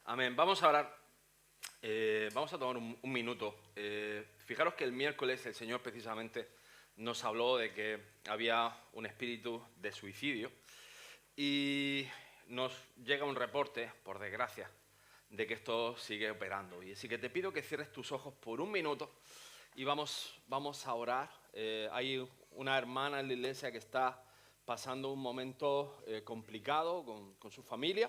Amén. Vamos a orar. Vamos a tomar un minuto. Fijaros que el miércoles el Señor precisamente nos habló de que había un espíritu de suicidio y nos llega un reporte, por desgracia, de que esto sigue operando. Y así que te pido que cierres tus ojos por un minuto y vamos a orar. Hay una hermana en la iglesia que está pasando un momento complicado con su familia.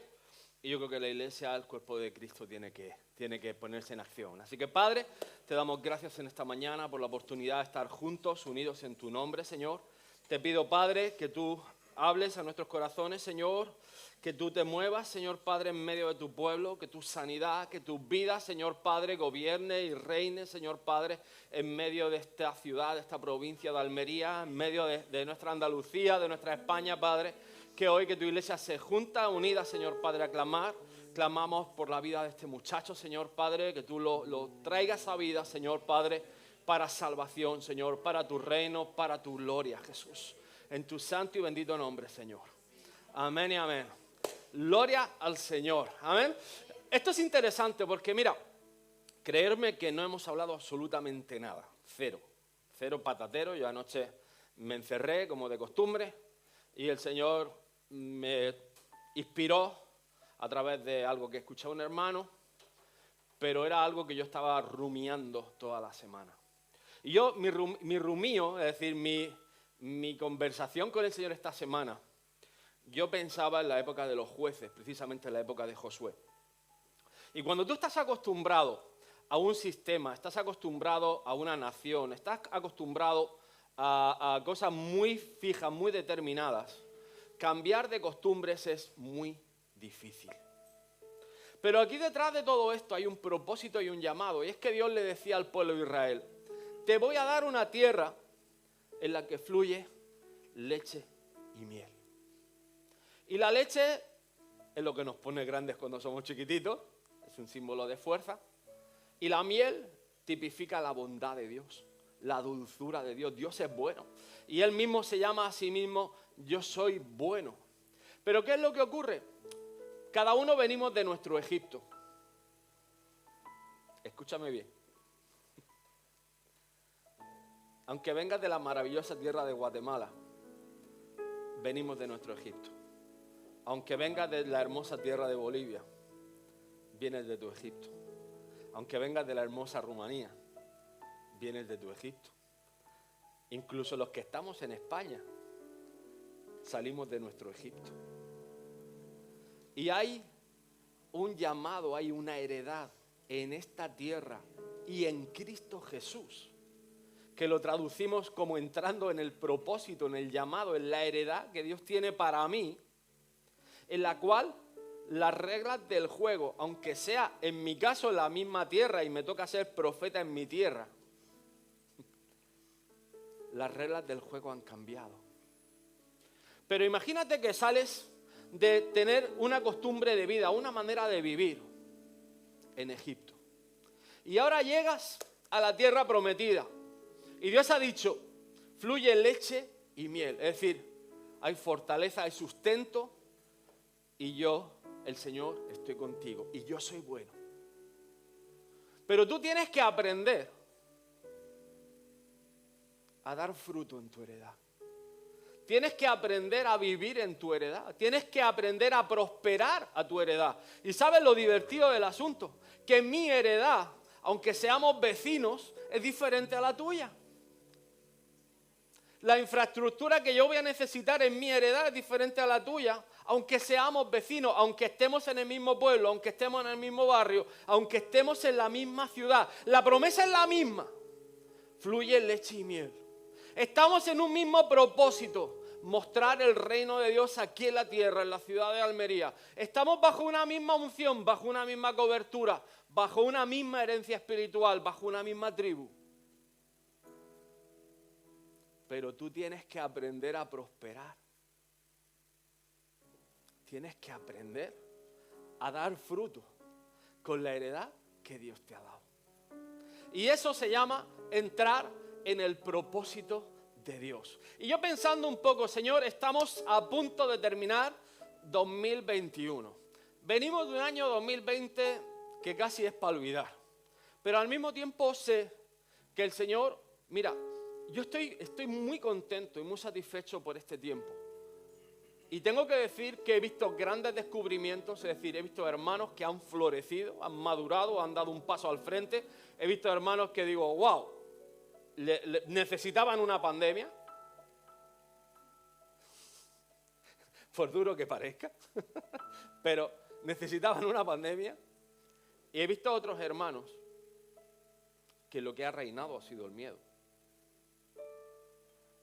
Y yo creo que la iglesia, el cuerpo de Cristo, tiene que ponerse en acción. Así que, Padre, te damos gracias en esta mañana por la oportunidad de estar juntos, unidos en tu nombre, Señor. Te pido, Padre, que tú hables a nuestros corazones, Señor, que tú te muevas, Señor Padre, en medio de tu pueblo, que tu sanidad, que tu vida, Señor Padre, gobierne y reine, Señor Padre, en medio de esta ciudad, de esta provincia de Almería, en medio de nuestra Andalucía, de nuestra España, Padre. Que hoy que tu iglesia se junta, unida, Señor Padre, a clamar. Clamamos por la vida de este muchacho, Señor Padre, que tú lo traigas a vida, Señor Padre, para salvación, Señor, para tu reino, para tu gloria, Jesús. En tu santo y bendito nombre, Señor. Amén y amén. Gloria al Señor. Amén. Esto es interesante porque, mira, creerme que no hemos hablado absolutamente nada. Cero patatero. Yo anoche me encerré, como de costumbre, y el Señor me inspiró a través de algo que escuché a un hermano, pero era algo que yo estaba rumiando toda la semana. Y yo, mi rumío, es decir, mi conversación con el Señor esta semana, yo pensaba en la época de los jueces, precisamente en la época de Josué. Y cuando tú estás acostumbrado a un sistema, estás acostumbrado a una nación, estás acostumbrado a cosas muy fijas, muy determinadas, cambiar de costumbres es muy difícil. Pero aquí detrás de todo esto hay un propósito y un llamado. Y es que Dios le decía al pueblo de Israel: te voy a dar una tierra en la que fluye leche y miel. Y la leche es lo que nos pone grandes cuando somos chiquititos. Es un símbolo de fuerza. Y la miel tipifica la bondad de Dios, la dulzura de Dios. Dios es bueno. Y Él mismo se llama a sí mismo: yo soy bueno. Pero ¿qué es lo que ocurre? Cada uno venimos de nuestro Egipto. Escúchame bien. Aunque vengas de la maravillosa tierra de Guatemala, venimos de nuestro Egipto. Aunque vengas de la hermosa tierra de Bolivia, vienes de tu Egipto. Aunque vengas de la hermosa Rumanía, vienes de tu Egipto. Incluso los que estamos en España, salimos de nuestro Egipto. Y hay un llamado, hay una heredad en esta tierra y en Cristo Jesús, que lo traducimos como entrando en el propósito, en el llamado, en la heredad que Dios tiene para mí, en la cual las reglas del juego, aunque sea en mi caso la misma tierra y me toca ser profeta en mi tierra, las reglas del juego han cambiado. Pero imagínate que sales de tener una costumbre de vida, una manera de vivir en Egipto. Y ahora llegas a la tierra prometida. Y Dios ha dicho: fluye leche y miel. Es decir, hay fortaleza, hay sustento. Y yo, el Señor, estoy contigo. Y yo soy bueno. Pero tú tienes que aprender a dar fruto en tu heredad. Tienes que aprender a vivir en tu heredad. Tienes que aprender a prosperar a tu heredad. ¿Y sabes lo divertido del asunto? Que mi heredad, aunque seamos vecinos, es diferente a la tuya. La infraestructura que yo voy a necesitar en mi heredad es diferente a la tuya, aunque seamos vecinos, aunque estemos en el mismo pueblo, aunque estemos en el mismo barrio, aunque estemos en la misma ciudad. La promesa es la misma. Fluye leche y miel. Estamos en un mismo propósito: mostrar el reino de Dios aquí en la tierra, en la ciudad de Almería. Estamos bajo una misma unción, bajo una misma cobertura, bajo una misma herencia espiritual, bajo una misma tribu. Pero tú tienes que aprender a prosperar. Tienes que aprender a dar fruto con la heredad que Dios te ha dado. Y eso se llama entrar en el propósito de Dios. Y yo pensando un poco, Señor, estamos a punto de terminar 2021. venimos de un año 2020 que casi es para olvidar. Pero al mismo tiempo sé que el Señor, mira, yo estoy muy contento y muy satisfecho por este tiempo. Y tengo que decir que he visto grandes descubrimientos, es decir, he visto hermanos que han florecido, han madurado, han dado un paso al frente. He visto hermanos que digo, wow, necesitaban una pandemia, por duro que parezca, pero necesitaban una pandemia. Y he visto a otros hermanos que lo que ha reinado ha sido el miedo.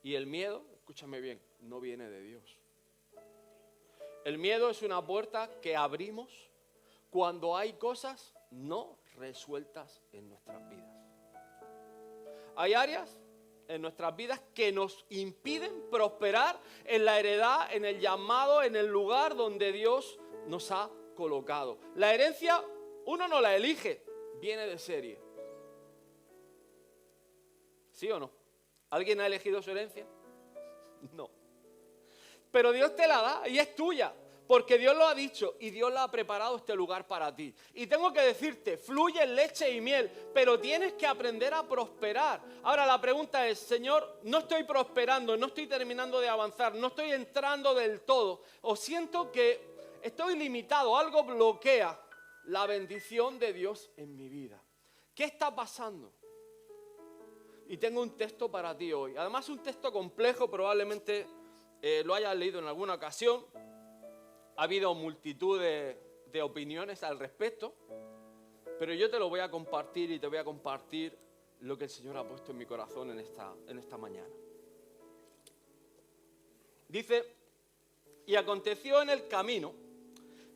Y el miedo, escúchame bien, no viene de Dios. El miedo es una puerta que abrimos cuando hay cosas no resueltas en nuestras vidas. Hay áreas en nuestras vidas que nos impiden prosperar en la heredad, en el llamado, en el lugar donde Dios nos ha colocado. La herencia, uno no la elige, viene de serie. ¿Sí o no? ¿Alguien ha elegido su herencia? No. Pero Dios te la da y es tuya, porque Dios lo ha dicho y Dios la ha preparado este lugar para ti. Y tengo que decirte, fluye leche y miel, pero tienes que aprender a prosperar. Ahora la pregunta es, Señor, no estoy prosperando, no estoy terminando de avanzar, no estoy entrando del todo, o siento que estoy limitado, algo bloquea la bendición de Dios en mi vida. ¿Qué está pasando? Y tengo un texto para ti hoy. Además, un texto complejo, probablemente lo hayas leído en alguna ocasión. Ha habido multitud de opiniones al respecto, pero yo te lo voy a compartir y te voy a compartir lo que el Señor ha puesto en mi corazón en esta mañana. Dice, y aconteció en el camino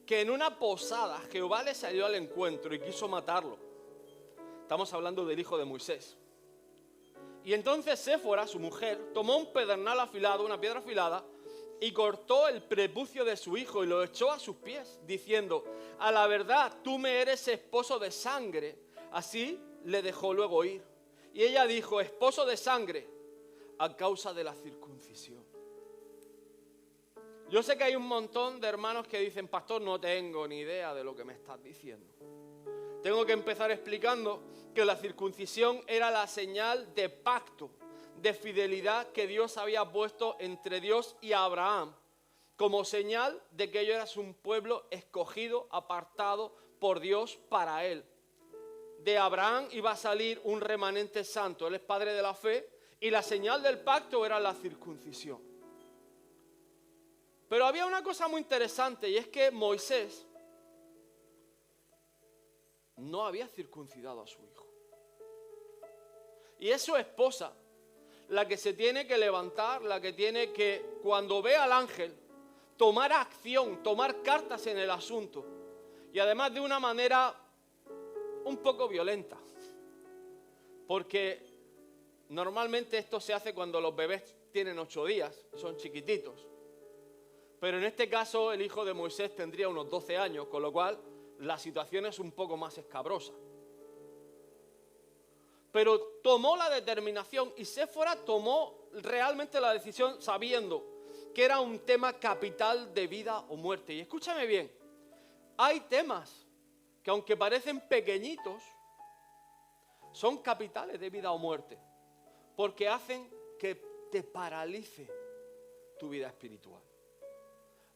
que en una posada Jehová le salió al encuentro y quiso matarlo. Estamos hablando del hijo de Moisés. Y entonces Séfora, su mujer, tomó un pedernal afilado, una piedra afilada, y cortó el prepucio de su hijo y lo echó a sus pies, diciendo, a la verdad, tú me eres esposo de sangre. Así le dejó luego ir. Y ella dijo, esposo de sangre, a causa de la circuncisión. Yo sé que hay un montón de hermanos que dicen, pastor, no tengo ni idea de lo que me estás diciendo. Tengo que empezar explicando que la circuncisión era la señal de pacto, de fidelidad que Dios había puesto entre Dios y Abraham, como señal de que ellos eran un pueblo escogido, apartado por Dios para él. De Abraham iba a salir un remanente santo, él es padre de la fe, y la señal del pacto era la circuncisión. Pero había una cosa muy interesante, y es que Moisés no había circuncidado a su hijo. Y es su esposa la que se tiene que levantar, la que tiene que, cuando ve al ángel, tomar acción, tomar cartas en el asunto. Y además de una manera un poco violenta. Porque normalmente esto se hace cuando los bebés tienen 8 días, son chiquititos. Pero en este caso el hijo de Moisés tendría unos 12 años, con lo cual la situación es un poco más escabrosa. Pero tomó la determinación y Séfora tomó realmente la decisión sabiendo que era un tema capital de vida o muerte. Y escúchame bien, hay temas que aunque parecen pequeñitos, son capitales de vida o muerte, porque hacen que te paralice tu vida espiritual.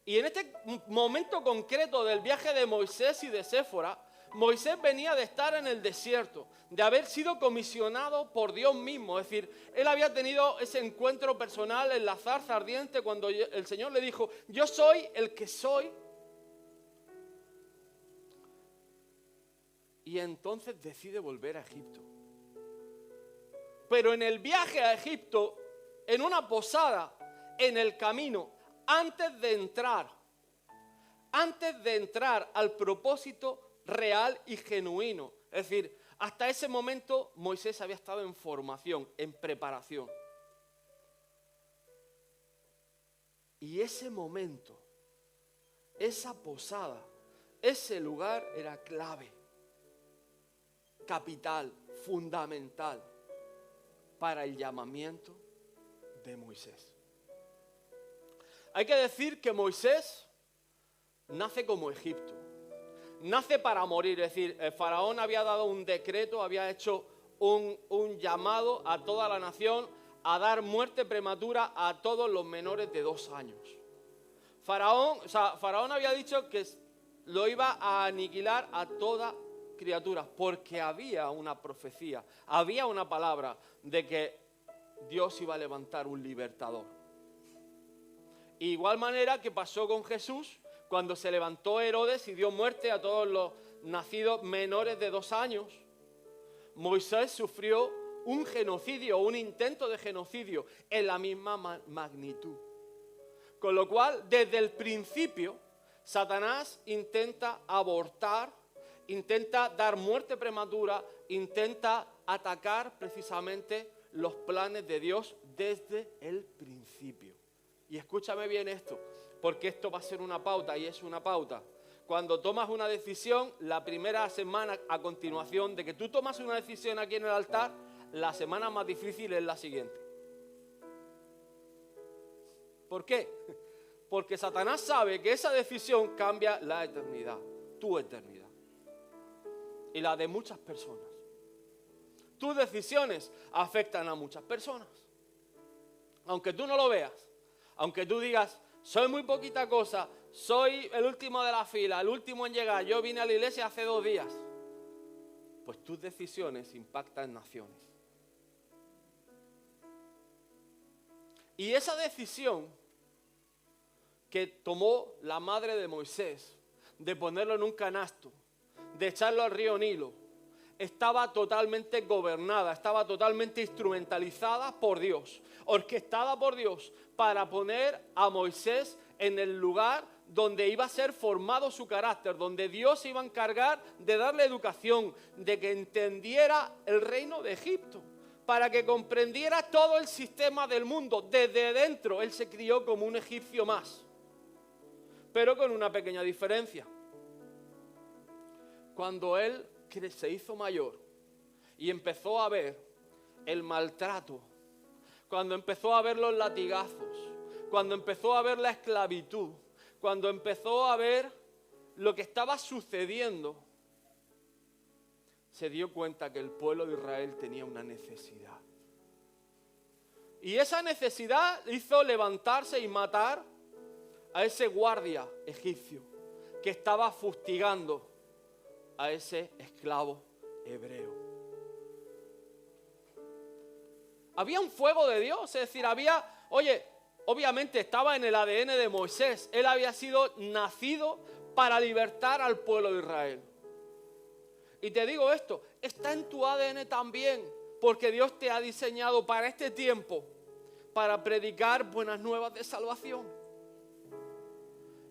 Y en este momento concreto del viaje de Moisés y de Séfora, Moisés venía de estar en el desierto, de haber sido comisionado por Dios mismo. Es decir, él había tenido ese encuentro personal en la zarza ardiente cuando el Señor le dijo, yo soy el que soy. Y entonces decide volver a Egipto. Pero en el viaje a Egipto, en una posada, en el camino, antes de entrar al propósito real y genuino. Es decir, hasta ese momento Moisés había estado en formación, en preparación. Y ese momento, esa posada, ese lugar era clave, capital, fundamental para el llamamiento de Moisés. Hay que decir que Moisés nace como Egipto. nace para morir. Es decir, el faraón había dado un decreto, había hecho un llamado a toda la nación a dar muerte prematura a todos los menores de 2 años. Faraón había dicho que lo iba a aniquilar a toda criatura, porque había una profecía, había una palabra de que Dios iba a levantar un libertador. Igual manera que pasó con Jesús, cuando se levantó Herodes y dio muerte a todos los nacidos menores de 2 años. Moisés sufrió un genocidio, un intento de genocidio en la misma magnitud. Con lo cual, desde el principio, Satanás intenta abortar, intenta dar muerte prematura, intenta atacar precisamente los planes de Dios desde el principio. Y escúchame bien esto, porque esto va a ser una pauta y es una pauta. Cuando tomas una decisión, la primera semana a continuación de que tú tomas una decisión aquí en el altar, la semana más difícil es la siguiente. ¿Por qué? Porque Satanás sabe que esa decisión cambia la eternidad, tu eternidad y la de muchas personas. Tus decisiones afectan a muchas personas. Aunque tú no lo veas, aunque tú digas, soy muy poquita cosa, soy el último de la fila, el último en llegar, yo vine a la iglesia hace 2 días, pues tus decisiones impactan naciones. Y esa decisión que tomó la madre de Moisés, de ponerlo en un canasto, de echarlo al río Nilo, estaba totalmente gobernada, estaba totalmente instrumentalizada por Dios, orquestada por Dios para poner a Moisés en el lugar donde iba a ser formado su carácter, donde Dios se iba a encargar de darle educación, de que entendiera el reino de Egipto, para que comprendiera todo el sistema del mundo. Desde dentro él se crió como un egipcio más, pero con una pequeña diferencia. Cuando él se hizo mayor y empezó a ver el maltrato, cuando empezó a ver los latigazos, cuando empezó a ver la esclavitud, cuando empezó a ver lo que estaba sucediendo, se dio cuenta que el pueblo de Israel tenía una necesidad. Y esa necesidad hizo levantarse y matar a ese guardia egipcio que estaba fustigando a ese esclavo hebreo. Había un fuego de Dios, es decir, obviamente estaba en el ADN de Moisés. Él había sido nacido para libertar al pueblo de Israel. Y te digo esto, está en tu ADN también, porque Dios te ha diseñado para este tiempo, para predicar buenas nuevas de salvación.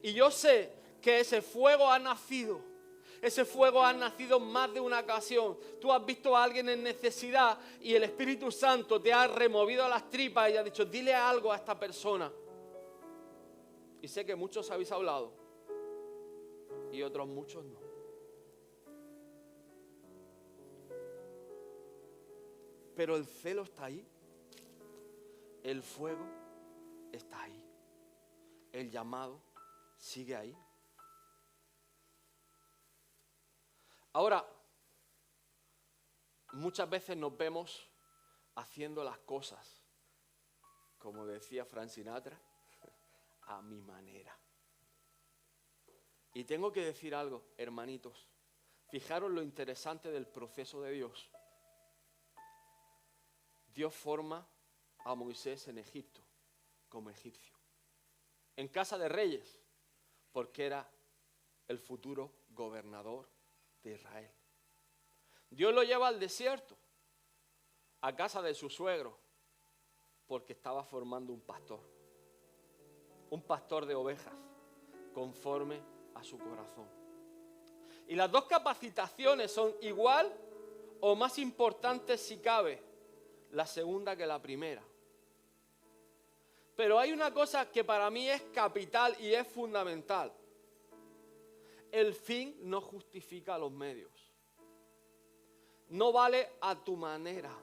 Y yo sé que ese fuego ha nacido. Ese fuego ha nacido más de una ocasión. Tú has visto a alguien en necesidad y el Espíritu Santo te ha removido las tripas y ha dicho, dile algo a esta persona. Y sé que muchos habéis hablado y otros muchos no. Pero el celo está ahí. El fuego está ahí. El llamado sigue ahí. Ahora, muchas veces nos vemos haciendo las cosas, como decía Frank Sinatra, a mi manera. Y tengo que decir algo, hermanitos. Fijaros lo interesante del proceso de Dios. Dios forma a Moisés en Egipto como egipcio. En casa de reyes, porque era el futuro gobernador de Israel. Dios lo lleva al desierto, a casa de su suegro, porque estaba formando un pastor de ovejas, conforme a su corazón. Y las dos capacitaciones son igual o más importantes si cabe, la segunda que la primera. Pero hay una cosa que para mí es capital y es fundamental. El fin no justifica los medios. No vale a tu manera.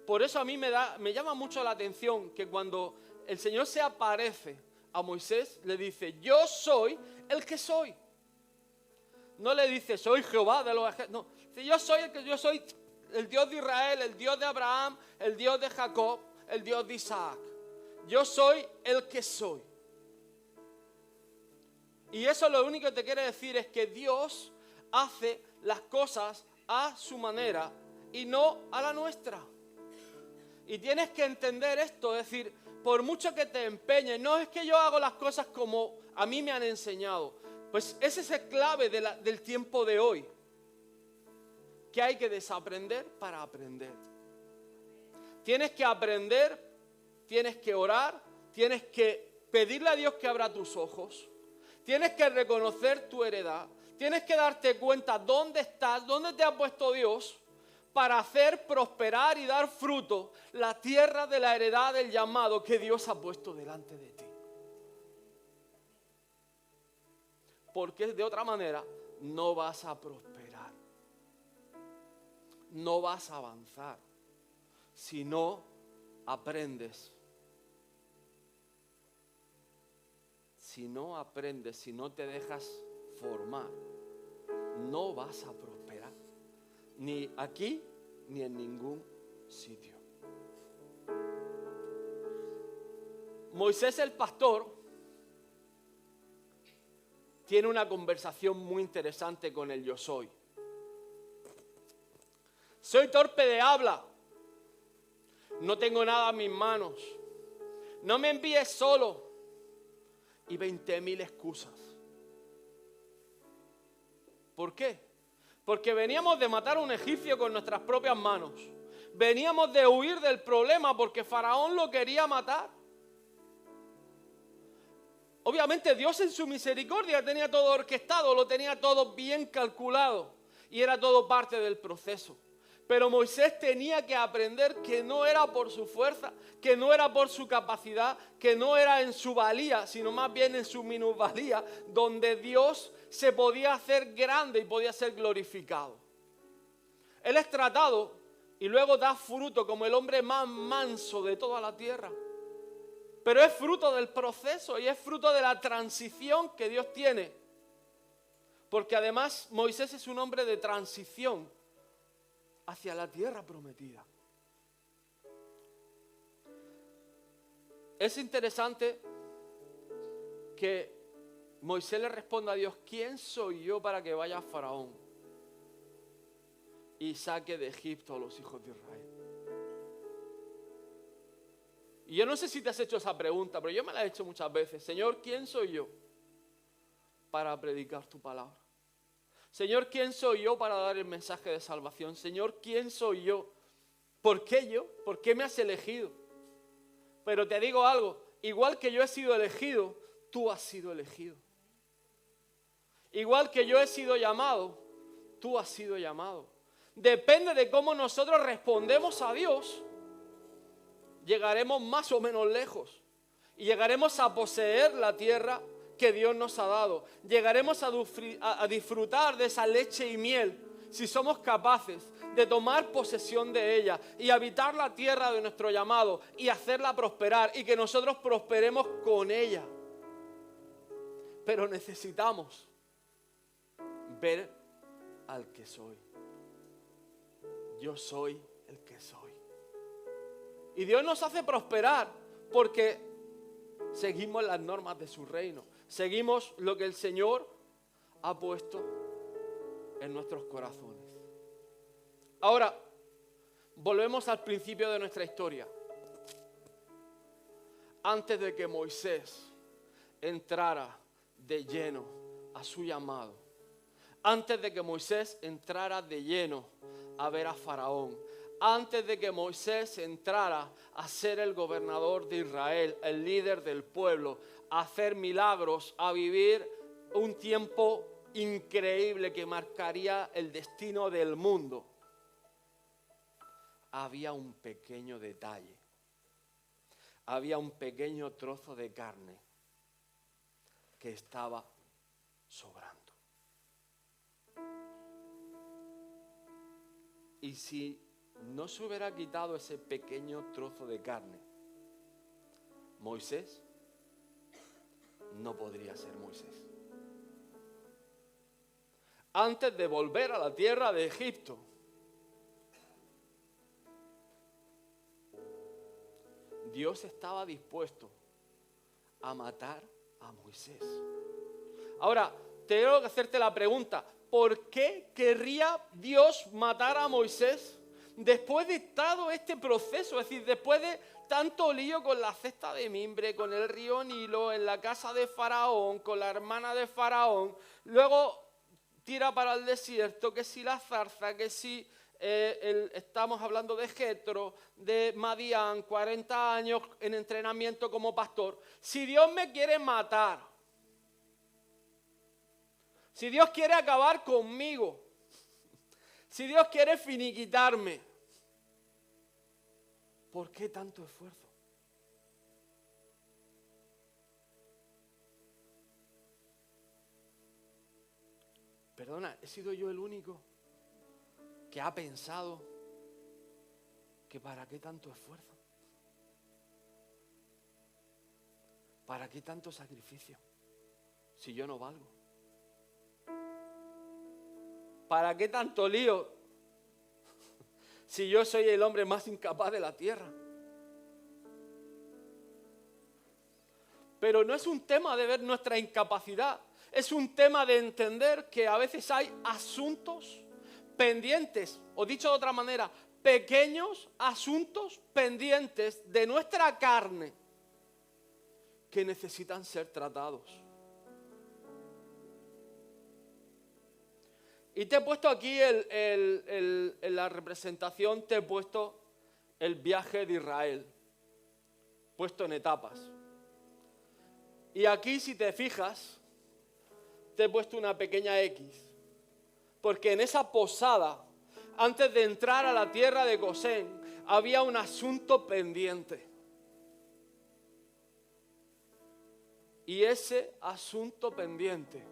Por eso a mí me llama mucho la atención que cuando el Señor se aparece a Moisés le dice, yo soy el que soy. No le dice, soy Jehová de los ejércitos. No, dice, yo soy el Dios de Israel, el Dios de Abraham, el Dios de Jacob, el Dios de Isaac. Yo soy el que soy. Y eso lo único que te quiere decir es que Dios hace las cosas a su manera y no a la nuestra. Y tienes que entender esto, es decir, por mucho que te empeñes, no es que yo hago las cosas como a mí me han enseñado. Pues ese es el clave del tiempo de hoy. Que hay que desaprender para aprender. Tienes que aprender, tienes que orar, tienes que pedirle a Dios que abra tus ojos. Tienes que reconocer tu heredad. Tienes que darte cuenta dónde estás, dónde te ha puesto Dios para hacer prosperar y dar fruto la tierra de la heredad del llamado que Dios ha puesto delante de ti. Porque de otra manera no vas a prosperar. No vas a avanzar si no aprendes. Si no aprendes, si no te dejas formar, no vas a prosperar. Ni aquí, ni en ningún sitio. Moisés el pastor tiene una conversación muy interesante con el yo soy. Soy torpe de habla. No tengo nada en mis manos. No me envíes solo. Y 20,000 excusas. ¿Por qué? Porque veníamos de matar a un egipcio con nuestras propias manos. Veníamos de huir del problema porque Faraón lo quería matar. Obviamente Dios en su misericordia tenía todo orquestado, lo tenía todo bien calculado y era todo parte del proceso. Pero Moisés tenía que aprender que no era por su fuerza, que no era por su capacidad, que no era en su valía, sino más bien en su minusvalía, donde Dios se podía hacer grande y podía ser glorificado. Él es tratado y luego da fruto como el hombre más manso de toda la tierra. Pero es fruto del proceso y es fruto de la transición que Dios tiene. Porque además Moisés es un hombre de transición hacia la tierra prometida. Es interesante que Moisés le responda a Dios, ¿quién soy yo para que vaya a Faraón y saque de Egipto a los hijos de Israel? Y yo no sé si te has hecho esa pregunta, pero yo me la he hecho muchas veces. Señor, ¿quién soy yo para predicar tu palabra? Señor, ¿quién soy yo para dar el mensaje de salvación? Señor, ¿quién soy yo? ¿Por qué yo? ¿Por qué me has elegido? Pero te digo algo, igual que yo he sido elegido, tú has sido elegido. Igual que yo he sido llamado, tú has sido llamado. Depende de cómo nosotros respondemos a Dios, llegaremos más o menos lejos. Y llegaremos a poseer la tierra que Dios nos ha dado. Llegaremos a disfrutar de esa leche y miel si somos capaces de tomar posesión de ella y habitar la tierra de nuestro llamado y hacerla prosperar y que nosotros prosperemos con ella. Pero necesitamos ver al que soy. Yo soy el que soy. Y Dios nos hace prosperar porque seguimos las normas de su reino. Seguimos lo que el Señor ha puesto en nuestros corazones. Ahora, volvemos al principio de nuestra historia. Antes de que Moisés entrara de lleno a su llamado, antes de que Moisés entrara de lleno a ver a Faraón, antes de que Moisés entrara a ser el gobernador de Israel, el líder del pueblo, a hacer milagros, a vivir un tiempo increíble que marcaría el destino del mundo, había un pequeño detalle, había un pequeño trozo de carne que estaba sobrando. Y si no se hubiera quitado ese pequeño trozo de carne, Moisés no podría ser Moisés. Antes de volver a la tierra de Egipto, Dios estaba dispuesto a matar a Moisés. Ahora, tengo que hacerte la pregunta, ¿por qué querría Dios matar a Moisés después de todo este proceso? Es decir, después de tanto lío con la cesta de mimbre, con el río Nilo, en la casa de Faraón, con la hermana de Faraón, luego tira para el desierto, que si la zarza, que si estamos hablando de Jetro, de Madián, 40 años en entrenamiento como pastor. Si Dios me quiere matar, si Dios quiere acabar conmigo, si Dios quiere finiquitarme, ¿por qué tanto esfuerzo? Perdona, ¿he sido yo el único que ha pensado que para qué tanto esfuerzo? ¿Para qué tanto sacrificio si yo no valgo? ¿Para qué tanto lío si yo soy el hombre más incapaz de la tierra? Pero no es un tema de ver nuestra incapacidad, es un tema de entender que a veces hay asuntos pendientes, o dicho de otra manera, pequeños asuntos pendientes de nuestra carne que necesitan ser tratados. Y te he puesto aquí en la representación, te he puesto el viaje de Israel, puesto en etapas. Y aquí, si te fijas, te he puesto una pequeña X, porque en esa posada, antes de entrar a la tierra de Gosén, había un asunto pendiente. Y ese asunto pendiente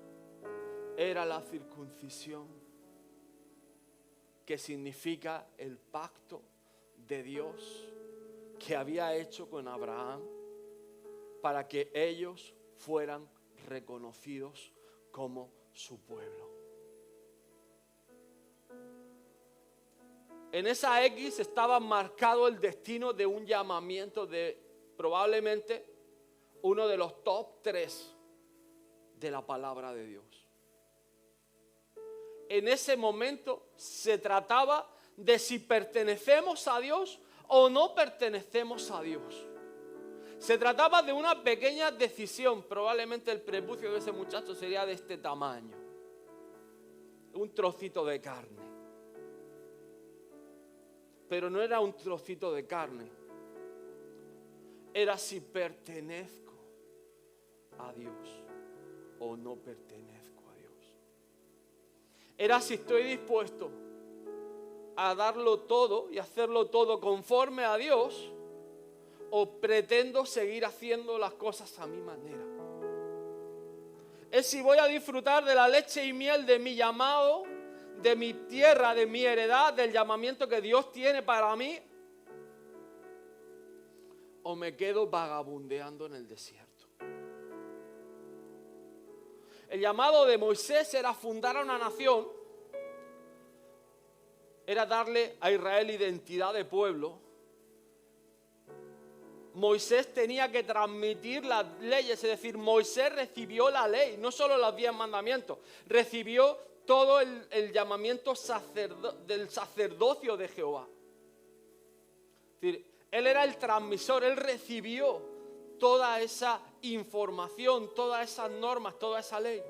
era la circuncisión, que significa el pacto de Dios que había hecho con Abraham para que ellos fueran reconocidos como su pueblo. En esa X estaba marcado el destino de un llamamiento de probablemente uno de los top 3 de la palabra de Dios. En ese momento se trataba de si pertenecemos a Dios o no pertenecemos a Dios. Se trataba de una pequeña decisión. Probablemente el prepucio de ese muchacho sería de este tamaño. Un trocito de carne. Pero no era un trocito de carne. Era si pertenezco a Dios o no pertenezco a Dios. Era si estoy dispuesto a darlo todo y hacerlo todo conforme a Dios, o pretendo seguir haciendo las cosas a mi manera. Es si voy a disfrutar de la leche y miel de mi llamado, de mi tierra, de mi heredad, del llamamiento que Dios tiene para mí, o me quedo vagabundeando en el desierto. El llamado de Moisés era fundar una nación, era darle a Israel identidad de pueblo. Moisés tenía que transmitir las leyes, es decir, Moisés recibió la ley, no solo los 10 mandamientos, recibió todo el llamamiento del sacerdocio de Jehová. Es decir, él era el transmisor, él recibió toda esa información, todas esas normas, toda esa ley.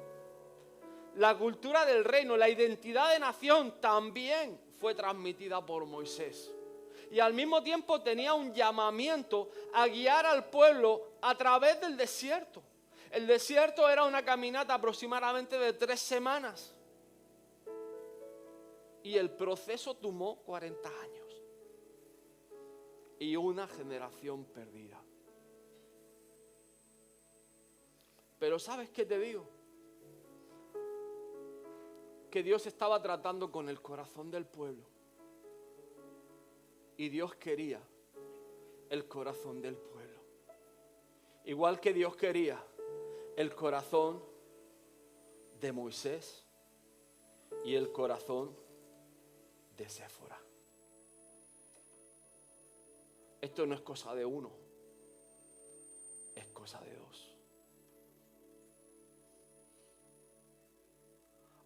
La cultura del reino, la identidad de nación también fue transmitida por Moisés. Y al mismo tiempo tenía un llamamiento a guiar al pueblo a través del desierto. El desierto era una caminata aproximadamente de 3 semanas. Y el proceso tomó 40 años. Y una generación perdida. Pero ¿sabes qué te digo? Que Dios estaba tratando con el corazón del pueblo. Y Dios quería el corazón del pueblo. Igual que Dios quería el corazón de Moisés y el corazón de Séfora. Esto no es cosa de uno, es cosa de dos.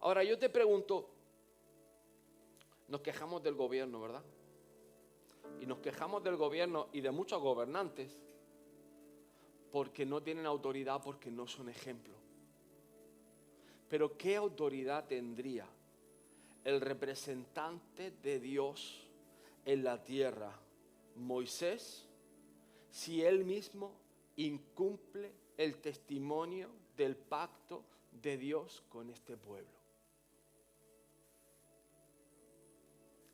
Ahora yo te pregunto, nos quejamos del gobierno, ¿verdad? Y nos quejamos del gobierno y de muchos gobernantes porque no tienen autoridad, porque no son ejemplo. Pero ¿qué autoridad tendría el representante de Dios en la tierra, Moisés, si él mismo incumple el testimonio del pacto de Dios con este pueblo?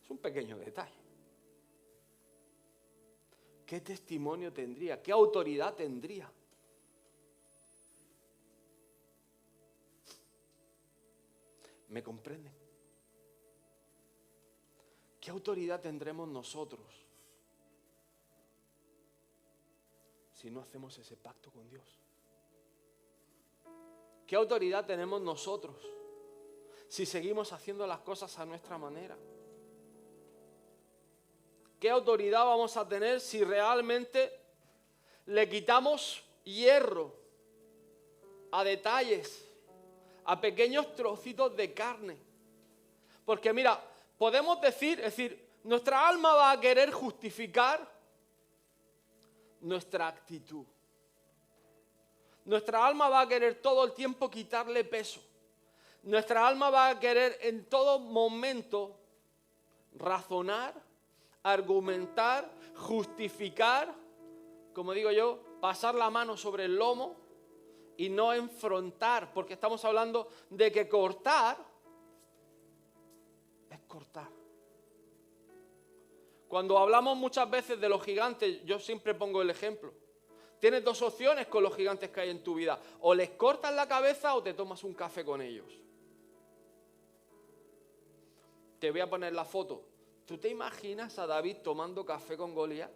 Es un pequeño detalle. ¿Qué testimonio tendría? ¿Qué autoridad tendría? ¿Me comprenden? ¿Qué autoridad tendremos nosotros si no hacemos ese pacto con Dios? ¿Qué autoridad tenemos nosotros si seguimos haciendo las cosas a nuestra manera? ¿Qué autoridad vamos a tener si realmente le quitamos hierro a detalles, a pequeños trocitos de carne? Porque mira, podemos decir, nuestra alma va a querer justificar nuestra actitud. Nuestra alma va a querer todo el tiempo quitarle peso. Nuestra alma va a querer en todo momento razonar, argumentar, justificar, como digo yo, pasar la mano sobre el lomo y no enfrentar, porque estamos hablando de que cortar es cortar. Cuando hablamos muchas veces de los gigantes, yo siempre pongo el ejemplo. Tienes dos opciones con los gigantes que hay en tu vida. O les cortas la cabeza o te tomas un café con ellos. Te voy a poner la foto. ¿Tú te imaginas a David tomando café con Goliat?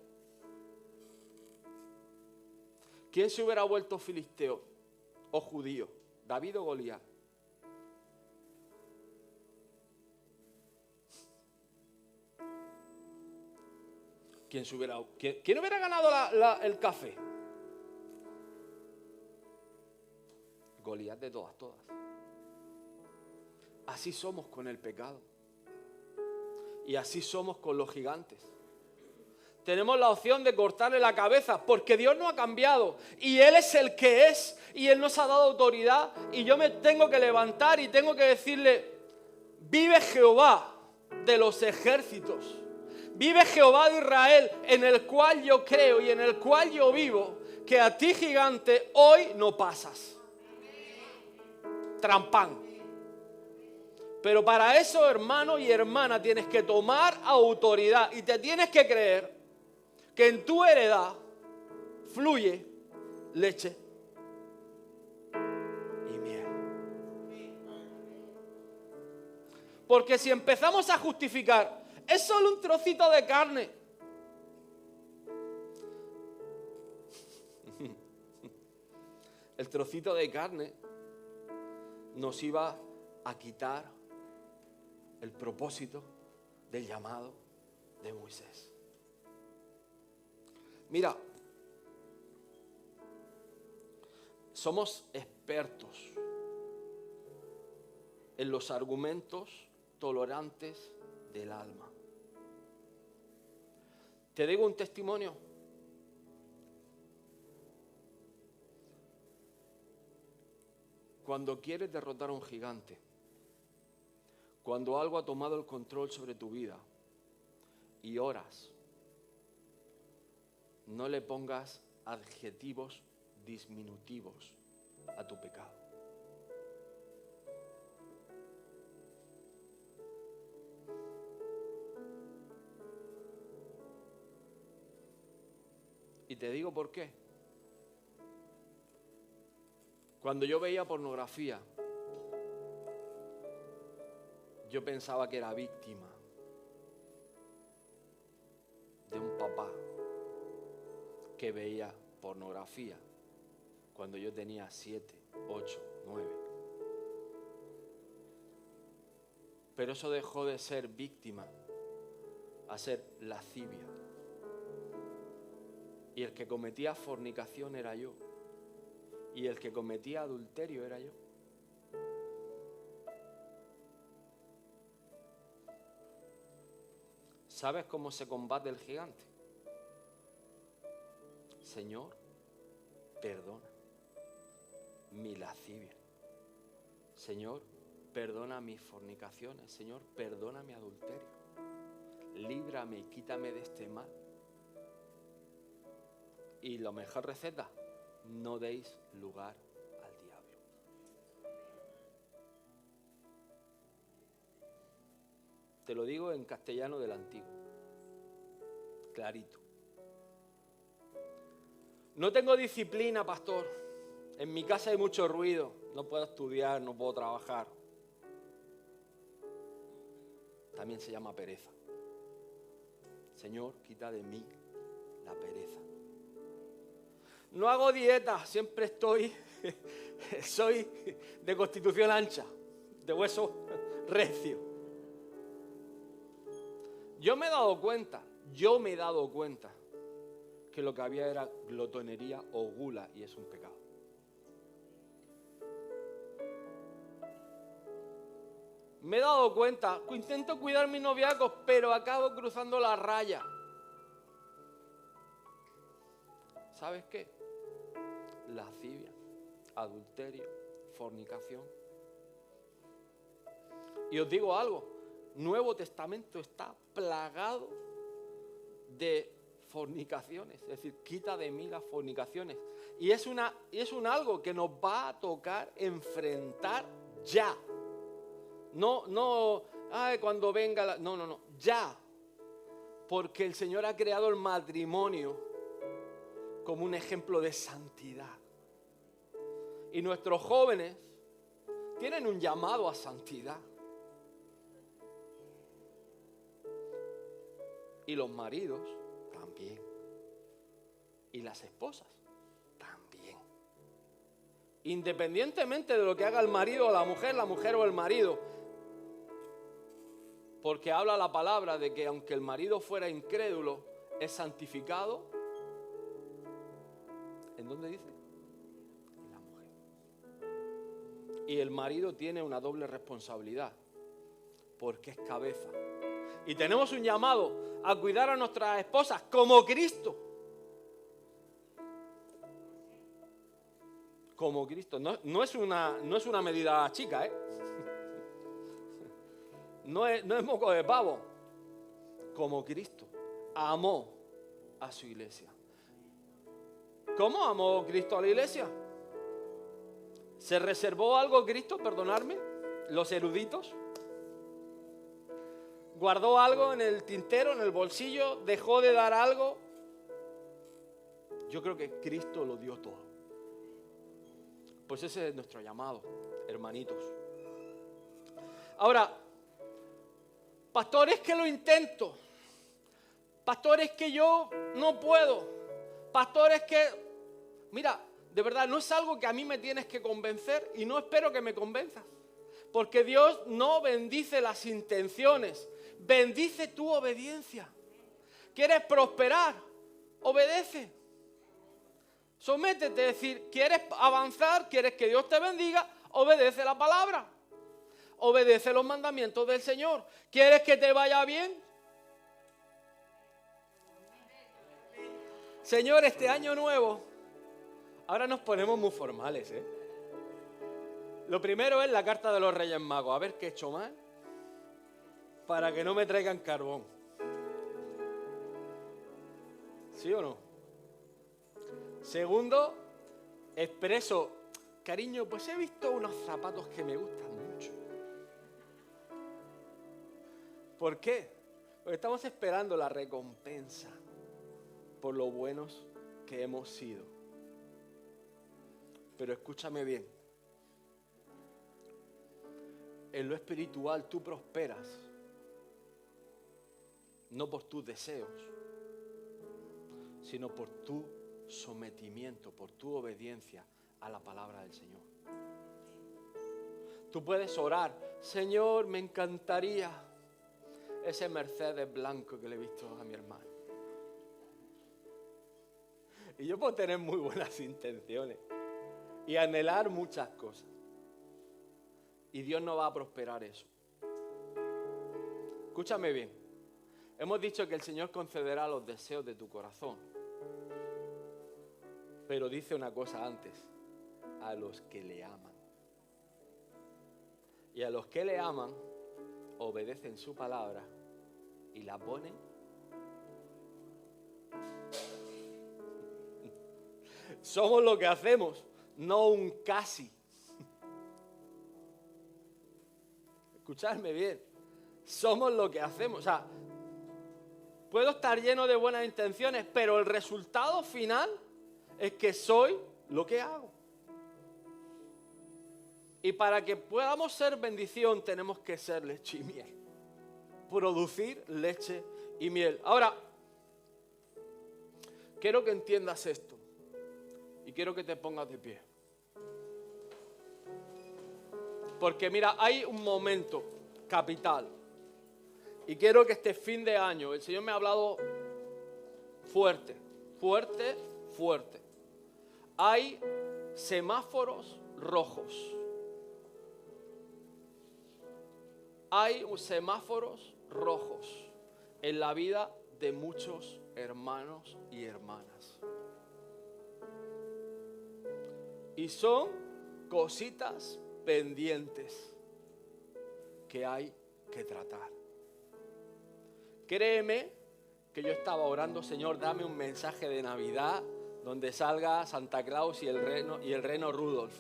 ¿Quién se hubiera vuelto filisteo o judío? ¿David o Goliat? ¿Quién hubiera ganado el café? Goliat de todas. Así somos con el pecado. Y así somos con los gigantes. Tenemos la opción de cortarle la cabeza porque Dios no ha cambiado y Él es el que es y Él nos ha dado autoridad y yo me tengo que levantar y tengo que decirle: vive Jehová de los ejércitos, vive Jehová de Israel, en el cual yo creo y en el cual yo vivo, que a ti, gigante, hoy no pasas. Trampán. Pero para eso, hermano y hermana, tienes que tomar autoridad y te tienes que creer que en tu heredad fluye leche y miel. Porque si empezamos a justificar, es solo un trocito de carne. El trocito de carne nos iba a quitar el propósito del llamado de Moisés. Mira, somos expertos en los argumentos tolerantes del alma. Te digo un testimonio. Cuando quieres derrotar a un gigante, cuando algo ha tomado el control sobre tu vida y oras, no le pongas adjetivos disminutivos a tu pecado. Y te digo por qué. Cuando yo veía pornografía, yo pensaba que era víctima de un papá que veía pornografía cuando yo tenía 7 8, 9. Pero eso dejó de ser víctima a ser lascivia. Y el que cometía fornicación era yo. Y el que cometía adulterio era yo. ¿Sabes cómo se combate el gigante? Señor, perdona mi lascivia. Señor, perdona mis fornicaciones. Señor, perdona mi adulterio. Líbrame y quítame de este mal. Y la mejor receta, no deis lugar al diablo. Te lo digo en castellano del antiguo, clarito. No tengo disciplina, pastor. En mi casa hay mucho ruido. No puedo estudiar, no puedo trabajar. También se llama pereza. Señor, quita de mí la pereza. No hago dieta, siempre soy de constitución ancha, de hueso recio. Yo me he dado cuenta que lo que había era glotonería o gula, y es un pecado. Me he dado cuenta, intento cuidar mis noviazgos, pero acabo cruzando la raya. ¿Sabes qué? Lascivia, adulterio, fornicación. Y os digo algo, Nuevo Testamento está plagado de fornicaciones, es decir, quita de mí las fornicaciones. Y es un algo que nos va a tocar enfrentar ya. No, cuando venga no, ya. Porque el Señor ha creado el matrimonio como un ejemplo de santidad. Y nuestros jóvenes tienen un llamado a santidad. Y los maridos también. Y las esposas también. Independientemente de lo que haga el marido o la mujer o el marido. Porque habla la palabra de que aunque el marido fuera incrédulo, es santificado. ¿En dónde dice? En la mujer. Y el marido tiene una doble responsabilidad, porque es cabeza. Y tenemos un llamado a cuidar a nuestras esposas como Cristo. Como Cristo. No es una medida chica, ¿eh? No es moco de pavo. Como Cristo amó a su iglesia. ¿Cómo amó Cristo a la iglesia? ¿Se reservó algo Cristo, perdonadme? Los eruditos. ¿Guardó algo en el tintero, en el bolsillo? ¿Dejó de dar algo? Yo creo que Cristo lo dio todo. Pues ese es nuestro llamado, hermanitos. Ahora, pastor, es que lo intento. Pastor, es que yo no puedo. Pastor, es que, mira, de verdad, no es algo que a mí me tienes que convencer y no espero que me convenzas. Porque Dios no bendice las intenciones, bendice tu obediencia. ¿Quieres prosperar? Obedece. Sométete, es decir, ¿quieres avanzar? ¿Quieres que Dios te bendiga? Obedece la palabra. Obedece los mandamientos del Señor. ¿Quieres que te vaya bien? Señor, este año nuevo, ahora nos ponemos muy formales, ¿eh? Lo primero es la carta de los Reyes Magos. A ver qué he hecho mal para que no me traigan carbón. ¿Sí o no? Segundo, expreso, cariño, pues he visto unos zapatos que me gustan mucho. ¿Por qué? Porque estamos esperando la recompensa por lo buenos que hemos sido. Pero escúchame bien. En lo espiritual tú prosperas, no por tus deseos, sino por tu sometimiento, por tu obediencia a la palabra del Señor. Tú puedes orar, Señor, me encantaría ese Mercedes blanco que le he visto a mi hermano. Y yo puedo tener muy buenas intenciones y anhelar muchas cosas. Y Dios no va a prosperar eso. Escúchame bien. Hemos dicho que el Señor concederá los deseos de tu corazón. Pero dice una cosa antes. A los que le aman. Y a los que le aman, obedecen su palabra y la ponen. Somos lo que hacemos, no un casi. Escuchadme bien. Somos lo que hacemos. O sea, puedo estar lleno de buenas intenciones, pero el resultado final es que soy lo que hago. Y para que podamos ser bendición, tenemos que ser leche y miel. Producir leche y miel. Ahora, quiero que entiendas esto. Y quiero que te pongas de pie. Porque mira, hay un momento capital. Y quiero que este fin de año, el Señor me ha hablado fuerte, fuerte, fuerte. Hay semáforos rojos. Hay semáforos rojos en la vida de muchos hermanos y hermanas. Y son cositas pendientes que hay que tratar. Créeme que yo estaba orando, Señor, dame un mensaje de Navidad donde salga Santa Claus y el reno Rudolf.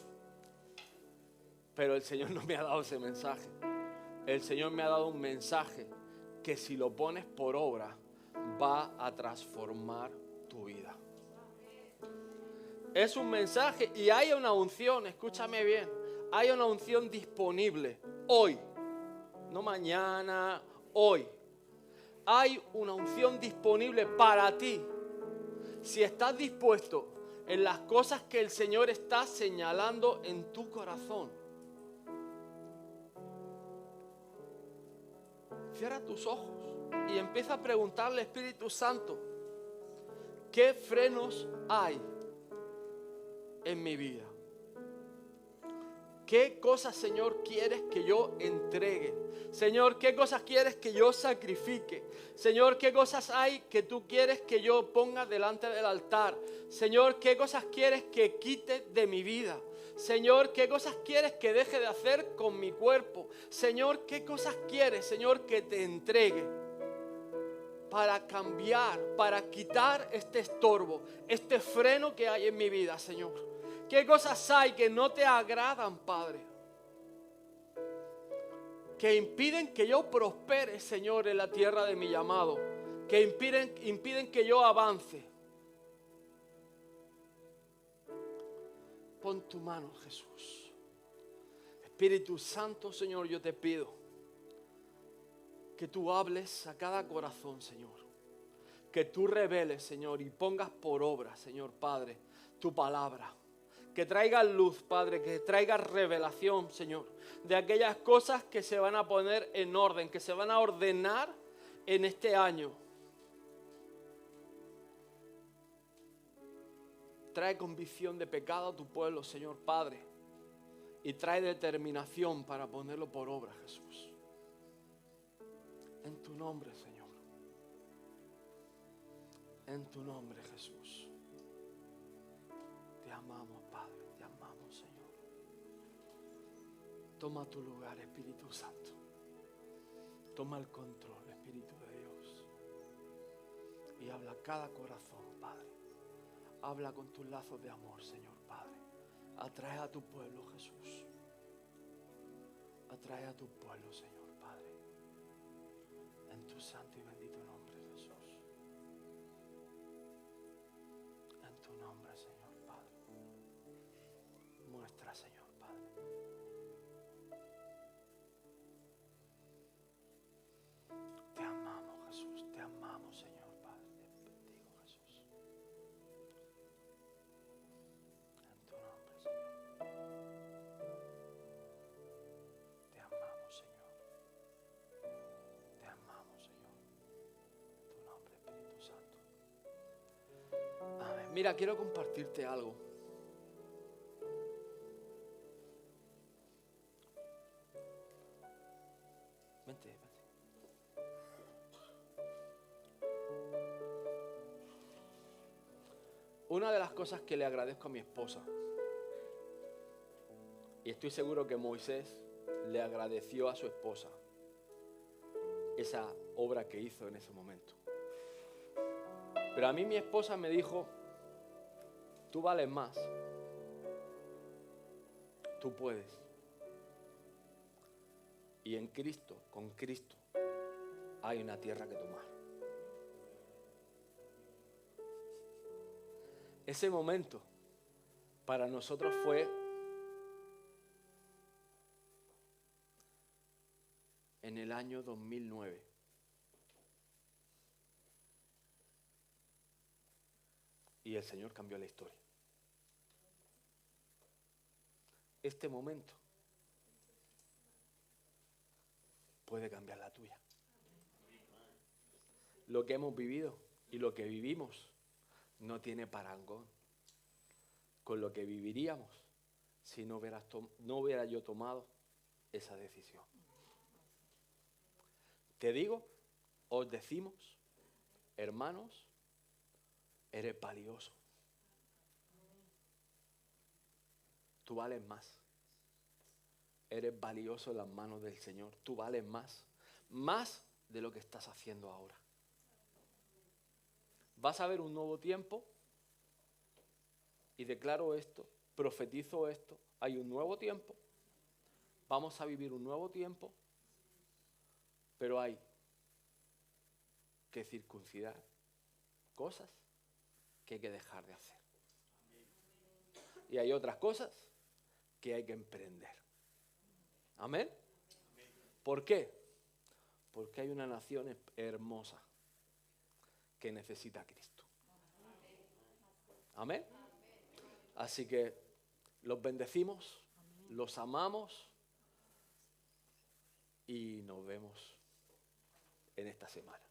Pero el Señor no me ha dado ese mensaje. El Señor me ha dado un mensaje que si lo pones por obra va a transformar tu vida. Es un mensaje y hay una unción, escúchame bien, hay una unción disponible hoy, no mañana, hoy. Hay una unción disponible para ti. Si estás dispuesto en las cosas que el Señor está señalando en tu corazón. Cierra tus ojos y empieza a preguntarle al Espíritu Santo, ¿qué frenos hay en mi vida? ¿Qué cosas, Señor, quieres que yo entregue? Señor, ¿qué cosas quieres que yo sacrifique? Señor, ¿qué cosas hay que tú quieres que yo ponga delante del altar? Señor, ¿qué cosas quieres que quite de mi vida? Señor, ¿qué cosas quieres que deje de hacer con mi cuerpo? Señor, ¿qué cosas quieres, Señor, que te entregue? Para cambiar, para quitar este estorbo, este freno que hay en mi vida, Señor. ¿Qué cosas hay que no te agradan, Padre? Que impiden que yo prospere, Señor, en la tierra de mi llamado. Que impiden que yo avance. Pon tu mano, Jesús. Espíritu Santo, Señor, yo te pido que tú hables a cada corazón, Señor. Que tú reveles, Señor, y pongas por obra, Señor Padre, tu palabra. Que traiga luz, Padre, que traiga revelación, Señor, de aquellas cosas que se van a poner en orden, que se van a ordenar en este año. Trae convicción de pecado a tu pueblo, Señor Padre, y trae determinación para ponerlo por obra, Jesús. En tu nombre, Señor. En tu nombre, Jesús. Te amamos, Padre, te amamos, Señor. Toma tu lugar, Espíritu Santo. Toma el control, Espíritu de Dios. Y habla a cada corazón, Padre. Habla con tus lazos de amor, Señor Padre. Atrae a tu pueblo, Jesús. Atrae a tu pueblo, Señor Padre. En tu santo y bendito nombre, Jesús. En tu nombre, Señor Padre. Muestra, Señor Padre. Te amamos, Jesús. Te amamos, Señor Padre. Te bendigo, Jesús. En tu nombre, Señor. Mira, quiero compartirte algo. Vente, vente. Una de las cosas que le agradezco a mi esposa, y estoy seguro que Moisés le agradeció a su esposa esa obra que hizo en ese momento. Pero a mí mi esposa me dijo, tú vales más, tú puedes. Y en Cristo, con Cristo, hay una tierra que tomar. Ese momento para nosotros fue en el año 2009. Y el Señor cambió la historia. Este momento puede cambiar la tuya. Lo que hemos vivido y lo que vivimos no tiene parangón con lo que viviríamos si no hubiera yo tomado esa decisión. Te digo, os decimos, hermanos, eres valioso. Tú vales más. Eres valioso en las manos del Señor. Tú vales más. Más de lo que estás haciendo ahora. Vas a ver un nuevo tiempo. Y declaro esto, profetizo esto. Hay un nuevo tiempo. Vamos a vivir un nuevo tiempo. Pero hay que circuncidar cosas que hay que dejar de hacer. Y hay otras cosas que hay que emprender. ¿Amén? ¿Por qué? Porque hay una nación hermosa que necesita a Cristo. ¿Amén? Así que los bendecimos, los amamos y nos vemos en esta semana.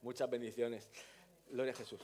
Muchas bendiciones. Gloria a Jesús.